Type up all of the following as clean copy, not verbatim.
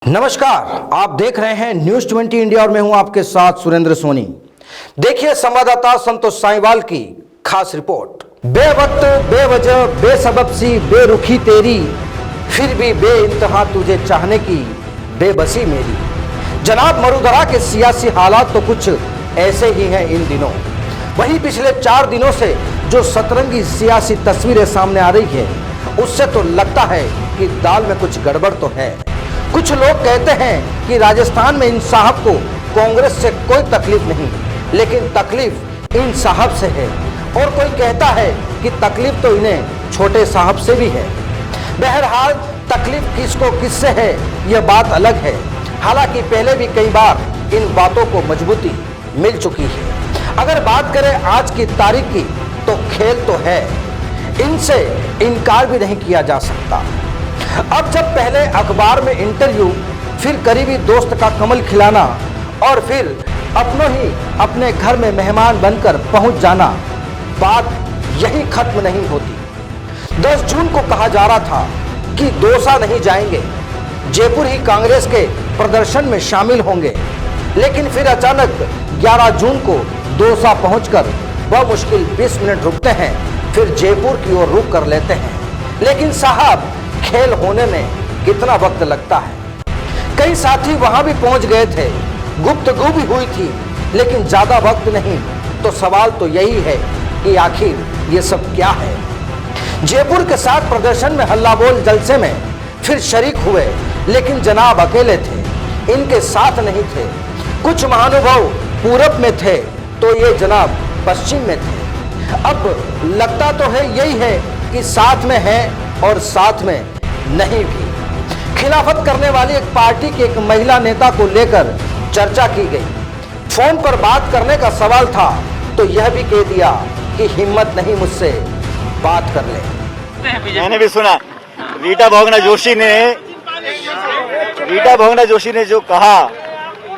नमस्कार, आप देख रहे हैं न्यूज 20 इंडिया और मैं हूं आपके साथ सुरेंद्र सोनी। देखिए संवाददाता संतोष साईवाल की खास रिपोर्ट। बेवक्त बेवजह बेसबब सी बेरुखी तेरी, फिर भी बेइंतहा तुझे चाहने की बेबसी मेरी। जनाब मरुधरा के सियासी हालात तो कुछ ऐसे ही हैं इन दिनों। वहीं पिछले 4 दिनों से जो सतरंगी सियासी तस्वीरें सामने आ रही है, उससे तो लगता है कि दाल में कुछ गड़बड़ तो है। कुछ लोग कहते हैं कि राजस्थान में इन साहब को कांग्रेस से कोई तकलीफ नहीं, लेकिन तकलीफ इन साहब से है। और कोई कहता है कि तकलीफ तो इन्हें छोटे साहब से भी है। बहरहाल तकलीफ किसको किससे है यह बात अलग है। हालांकि पहले भी कई बार इन बातों को मजबूती मिल चुकी है। अगर बात करें आज की तारीख की तो खेल तो है, इनसे इनकार भी नहीं किया जा सकता। अब जब पहले अखबार में इंटरव्यू, फिर करीबी दोस्त का कमल खिलाना और फिर अपनों ही अपने घर में मेहमान बनकर पहुंच जाना, बात यही खत्म नहीं होती। 10 जून को कहा जा रहा था कि दौसा नहीं जाएंगे, जयपुर ही कांग्रेस के प्रदर्शन में शामिल होंगे, लेकिन फिर अचानक 11 जून को दौसा पहुंचकर बमुश्किल 20 मिनट रुकते हैं, फिर जयपुर की ओर रुख कर लेते हैं। लेकिन साहब, खेल होने में कितना वक्त लगता है। कई साथी वहां भी पहुंच गए थे, गुफ्तगू भी हुई थी, लेकिन ज्यादा वक्त नहीं। तो सवाल तो यही है कि आखिर ये सब क्या है। जयपुर के साथ प्रदर्शन में हल्ला बोल जलसे में फिर शरीक हुए, लेकिन जनाब अकेले थे, इनके साथ नहीं थे। कुछ महानुभाव पूरब में थे तो ये जनाब पश्चिम में थे। अब लगता तो है यही है कि साथ में है और साथ में नहीं भी। खिलाफत करने वाली एक पार्टी की एक महिला नेता को लेकर चर्चा की गई। फोन पर बात करने का सवाल था तो यह भी कह दिया कि हिम्मत नहीं मुझसे बात कर ले। मैंने भी सुना रीटा भोगना जोशी ने जो कहा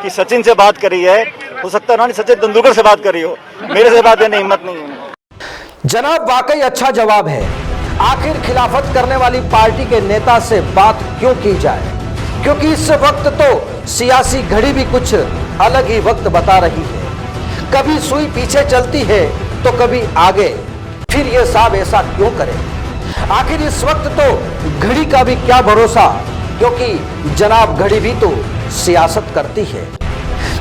कि सचिन से बात करी है, हो सकता है उन्होंने सचिन तेंदुलकर से बात करी हो, मेरे से बात करने हिम्मत नहीं है। जनाब वाकई अच्छा जवाब है। आखिर खिलाफत करने वाली पार्टी के नेता से बात क्यों की जाए, क्योंकि इस वक्त तो सियासी घड़ी भी कुछ अलग ही वक्त बता रही है। कभी सुई पीछे चलती है तो कभी आगे। फिर ये साहब ऐसा क्यों करें? आखिर इस वक्त तो घड़ी का भी क्या भरोसा, क्योंकि जनाब घड़ी भी तो सियासत करती है।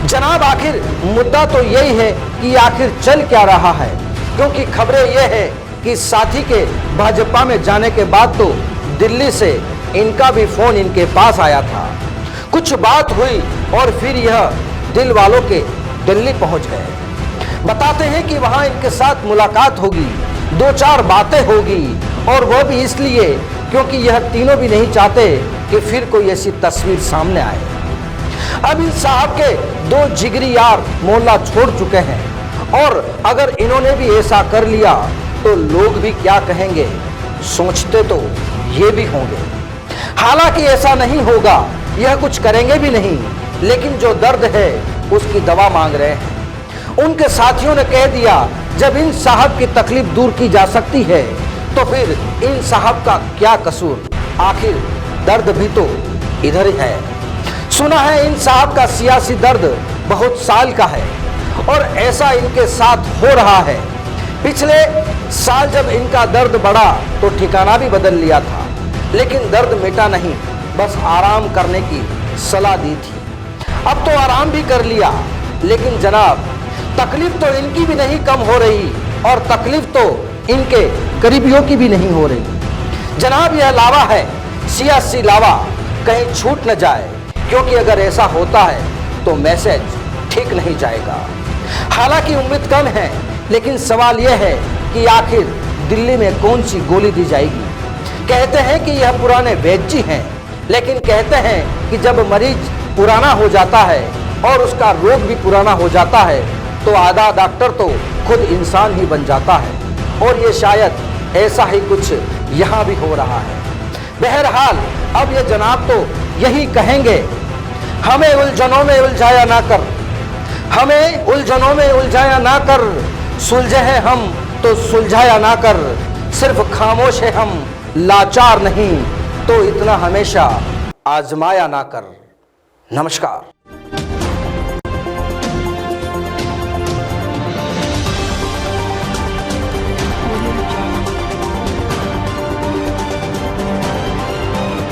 जनाब आखिर मुद्दा तो यही है कि आखिर चल क्या रहा है, क्योंकि खबरें यह है कि साथी के भाजपा में जाने के बाद तो दिल्ली से इनका भी फोन इनके पास आया था। कुछ बात हुई और फिर यह दिल वालों के दिल्ली पहुंच गए। बताते हैं कि वहां इनके साथ मुलाकात होगी, 2-4 बातें होगी, और वह भी इसलिए क्योंकि यह तीनों भी नहीं चाहते कि फिर कोई ऐसी तस्वीर सामने आए। अब इन साहब के 2 जिगरी यार मोहल्ला छोड़ चुके हैं, और अगर इन्होंने भी ऐसा कर लिया तो लोग भी क्या कहेंगे, सोचते तो ये भी होंगे। हालांकि ऐसा नहीं होगा, यह कुछ करेंगे भी नहीं, लेकिन जो दर्द है उसकी दवा मांग रहे हैं। उनके साथियों ने कह दिया, जब इन साहब की तकलीफ दूर की जा सकती है तो फिर इन साहब का क्या कसूर, आखिर दर्द भी तो इधर ही है। सुना है इन साहब का सियासी दर्द बहुत साल का है, और ऐसा इनके साथ हो रहा है। पिछले साल जब इनका दर्द बढ़ा तो ठिकाना भी बदल लिया था, लेकिन दर्द मिटा नहीं, बस आराम करने की सलाह दी थी। अब तो आराम भी कर लिया, लेकिन जनाब तकलीफ तो इनकी भी नहीं कम हो रही, और तकलीफ तो इनके करीबियों की भी नहीं हो रही। जनाब यह लावा है, सियासी लावा, कहीं छूट न जाए, क्योंकि अगर ऐसा होता है तो मैसेज ठीक नहीं जाएगा। हालांकि उम्मीद कम है, लेकिन सवाल यह है कि आखिर दिल्ली में कौन सी गोली दी जाएगी। कहते हैं कि यह पुराने वैद्य जी हैं, लेकिन कहते हैं कि जब मरीज पुराना हो जाता है और उसका रोग भी पुराना हो जाता है तो आधा डॉक्टर तो खुद इंसान ही बन जाता है, और ये शायद ऐसा ही कुछ यहाँ भी हो रहा है। बहरहाल अब ये जनाब तो यही कहेंगे, हमें उलझनों में उलझाया ना कर, हमें उलझनों में उलझाया ना कर, सुलझे हैं हम तो सुलझाया ना कर, सिर्फ खामोश है हम लाचार नहीं, तो इतना हमेशा आजमाया ना कर। नमस्कार।